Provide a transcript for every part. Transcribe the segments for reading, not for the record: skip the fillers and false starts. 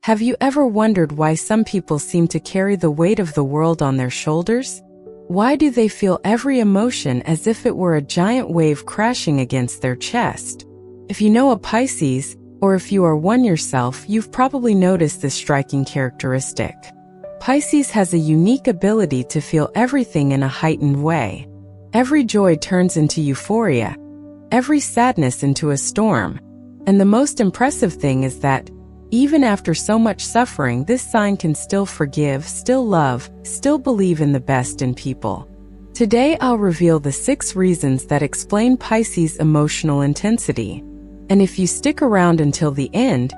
Have you ever wondered why some people seem to carry the weight of the world on their shoulders? Why do they feel every emotion as if it were a giant wave crashing against their chest? If you know a Pisces, or if you are one yourself, you've probably noticed this striking characteristic. Pisces has a unique ability to feel everything in a heightened way. Every joy turns into euphoria, every sadness into a storm. And the most impressive thing is that, even after so much suffering, this sign can still forgive, still love, still believe in the best in people. Today I'll reveal the 6 reasons that explain Pisces' emotional intensity. And if you stick around until the end,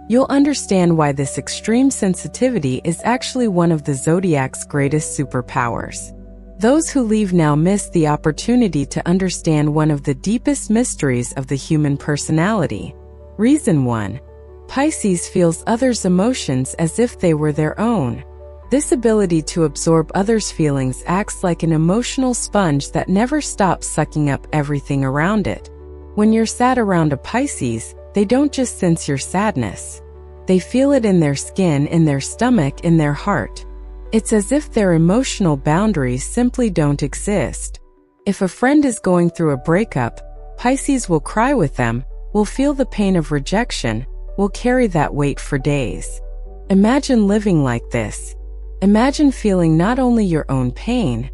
you'll understand why this extreme sensitivity is actually one of the zodiac's greatest superpowers. Those who leave now miss the opportunity to understand one of the deepest mysteries of the human personality. Reason 1. Pisces feels others' emotions as if they were their own. This ability to absorb others' feelings acts like an emotional sponge that never stops sucking up everything around it. When you're sad around a Pisces, they don't just sense your sadness. They feel it in their skin, in their stomach, in their heart. It's as if their emotional boundaries simply don't exist. If a friend is going through a breakup, Pisces will cry with them, will feel the pain of rejection, will carry that weight for days. Imagine living like this. Imagine feeling not only your own pain,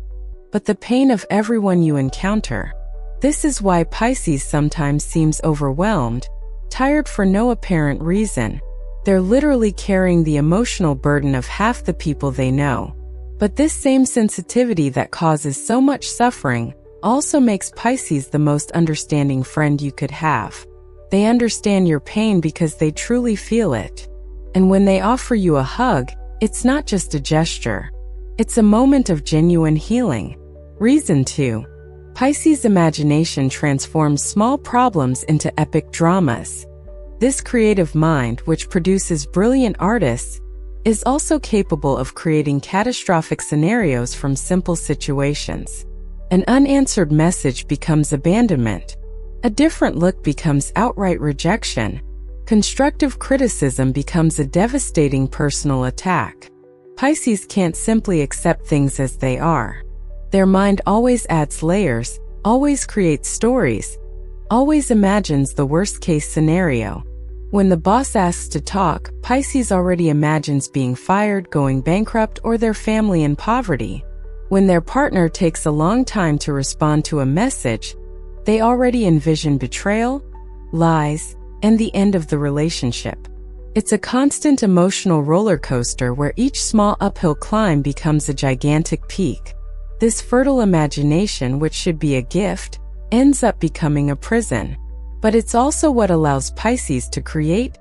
but the pain of everyone you encounter. This is why Pisces sometimes seems overwhelmed, tired for no apparent reason. They're literally carrying the emotional burden of half the people they know. But this same sensitivity that causes so much suffering also makes Pisces the most understanding friend you could have. They understand your pain because they truly feel it. And when they offer you a hug, it's not just a gesture. It's a moment of genuine healing. Reason 2. Pisces' imagination transforms small problems into epic dramas. This creative mind, which produces brilliant artists, is also capable of creating catastrophic scenarios from simple situations. An unanswered message becomes abandonment. A different look becomes outright rejection. Constructive criticism becomes a devastating personal attack. Pisces can't simply accept things as they are. Their mind always adds layers, always creates stories, always imagines the worst-case scenario. When the boss asks to talk, Pisces already imagines being fired, going bankrupt, or their family in poverty. When their partner takes a long time to respond to a message, they already envision betrayal, lies, and the end of the relationship. It's a constant emotional roller coaster where each small uphill climb becomes a gigantic peak. This fertile imagination, which should be a gift, ends up becoming a prison. But it's also what allows Pisces to create,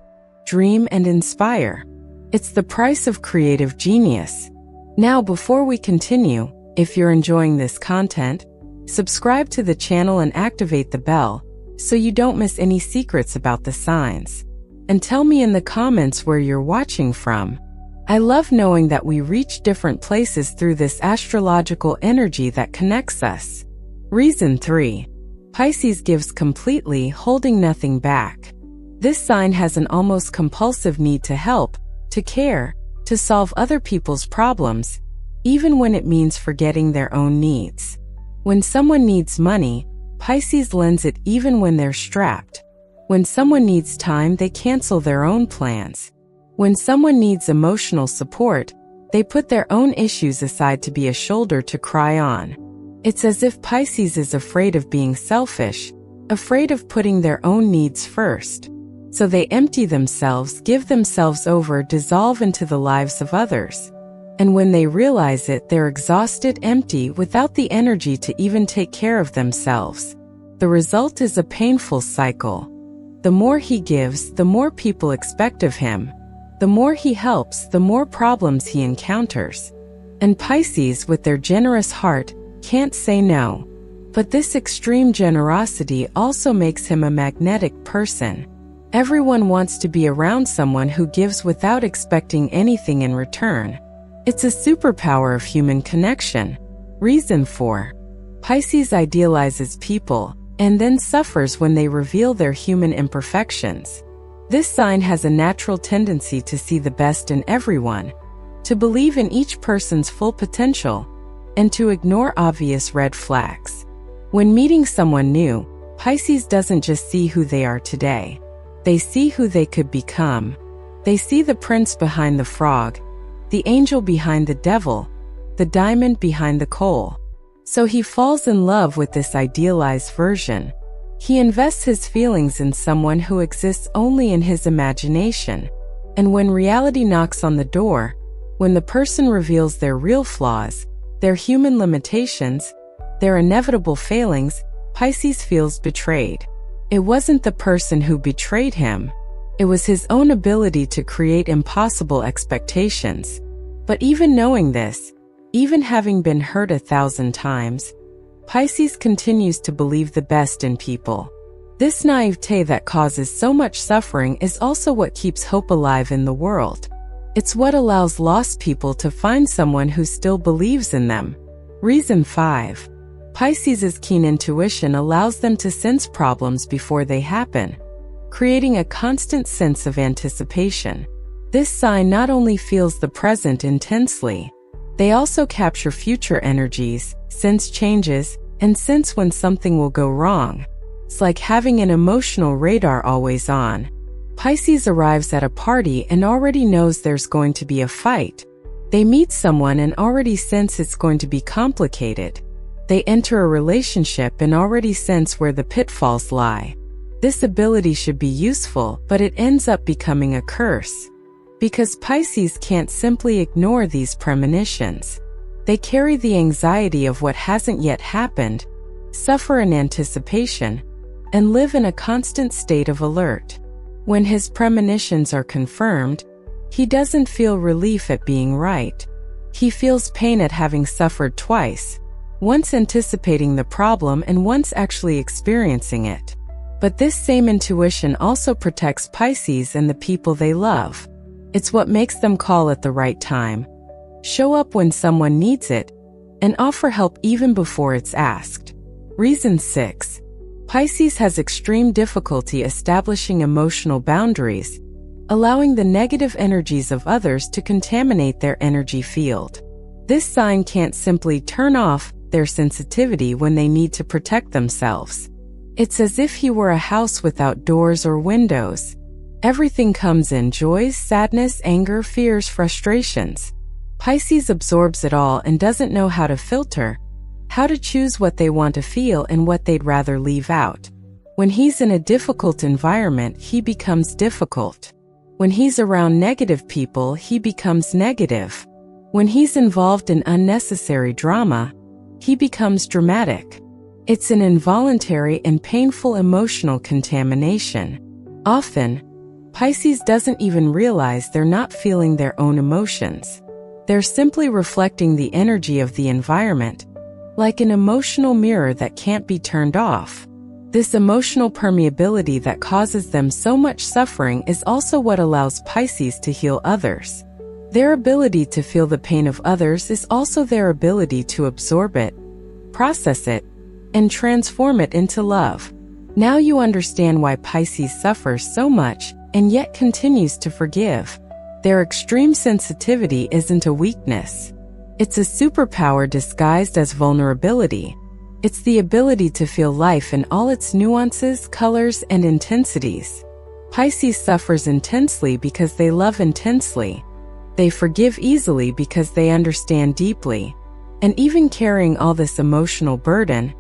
dream, and inspire. It's the price of creative genius. Now, before we continue, if you're enjoying this content, subscribe to the channel and activate the bell so you don't miss any secrets about the signs. And tell me in the comments where you're watching from. I love knowing that we reach different places through this astrological energy that connects us. Reason 3. Pisces gives completely, holding nothing back. This sign has an almost compulsive need to help, to care, to solve other people's problems, even when it means forgetting their own needs. When someone needs money, Pisces lends it even when they're strapped. When someone needs time, they cancel their own plans. When someone needs emotional support, they put their own issues aside to be a shoulder to cry on. It's as if Pisces is afraid of being selfish, afraid of putting their own needs first. So they empty themselves, give themselves over, dissolve into the lives of others. And when they realize it, they're exhausted, empty, without the energy to even take care of themselves. The result is a painful cycle. The more he gives, the more people expect of him. The more he helps, the more problems he encounters. And Pisces, with their generous heart, can't say no. But this extreme generosity also makes him a magnetic person. Everyone wants to be around someone who gives without expecting anything in return. It's a superpower of human connection. Reason 4. Pisces idealizes people, and then suffers when they reveal their human imperfections. This sign has a natural tendency to see the best in everyone, to believe in each person's full potential, and to ignore obvious red flags. When meeting someone new, Pisces doesn't just see who they are today. They see who they could become. They see the prince behind the frog, the angel behind the devil, the diamond behind the coal. So he falls in love with this idealized version. He invests his feelings in someone who exists only in his imagination. And when reality knocks on the door, when the person reveals their real flaws, their human limitations, their inevitable failings, Pisces feels betrayed. It wasn't the person who betrayed him. It was his own ability to create impossible expectations. But even knowing this, even having been hurt 1,000 times, Pisces continues to believe the best in people. This naivete that causes so much suffering is also what keeps hope alive in the world. It's what allows lost people to find someone who still believes in them. Reason 5. Pisces' keen intuition allows them to sense problems before they happen, creating a constant sense of anticipation. This sign not only feels the present intensely, they also capture future energies, sense changes, and sense when something will go wrong. It's like having an emotional radar always on. Pisces arrives at a party and already knows there's going to be a fight. They meet someone and already sense it's going to be complicated. They enter a relationship and already sense where the pitfalls lie. This ability should be useful, but it ends up becoming a curse. Because Pisces can't simply ignore these premonitions. They carry the anxiety of what hasn't yet happened, suffer in anticipation, and live in a constant state of alert. When his premonitions are confirmed, he doesn't feel relief at being right. He feels pain at having suffered twice, once anticipating the problem and once actually experiencing it. But this same intuition also protects Pisces and the people they love. It's what makes them call at the right time, show up when someone needs it, and offer help even before it's asked. Reason 6. Pisces has extreme difficulty establishing emotional boundaries, allowing the negative energies of others to contaminate their energy field. This sign can't simply turn off their sensitivity when they need to protect themselves. It's as if he were a house without doors or windows. Everything comes in: joys, sadness, anger, fears, frustrations. Pisces absorbs it all and doesn't know how to filter, how to choose what they want to feel and what they'd rather leave out. When he's in a difficult environment, he becomes difficult. When he's around negative people, he becomes negative. When he's involved in unnecessary drama, he becomes dramatic. It's an involuntary and painful emotional contamination. Often, Pisces doesn't even realize they're not feeling their own emotions. They're simply reflecting the energy of the environment, like an emotional mirror that can't be turned off. This emotional permeability that causes them so much suffering is also what allows Pisces to heal others. Their ability to feel the pain of others is also their ability to absorb it, process it, and transform it into love. Now you understand why Pisces suffers so much and yet continues to forgive. Their extreme sensitivity isn't a weakness. It's a superpower disguised as vulnerability. It's the ability to feel life in all its nuances, colors, and intensities. Pisces suffers intensely because they love intensely. They forgive easily because they understand deeply. And even carrying all this emotional burden,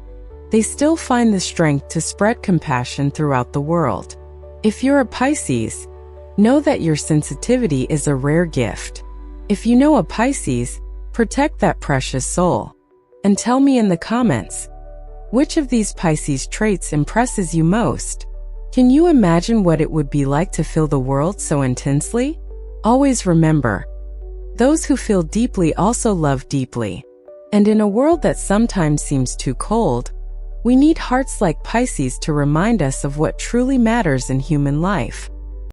they still find the strength to spread compassion throughout the world. If you're a Pisces, know that your sensitivity is a rare gift. If you know a Pisces, protect that precious soul. And tell me in the comments, which of these Pisces traits impresses you most? Can you imagine what it would be like to feel the world so intensely? Always remember, those who feel deeply also love deeply. And in a world that sometimes seems too cold, we need hearts like Pisces to remind us of what truly matters in human life.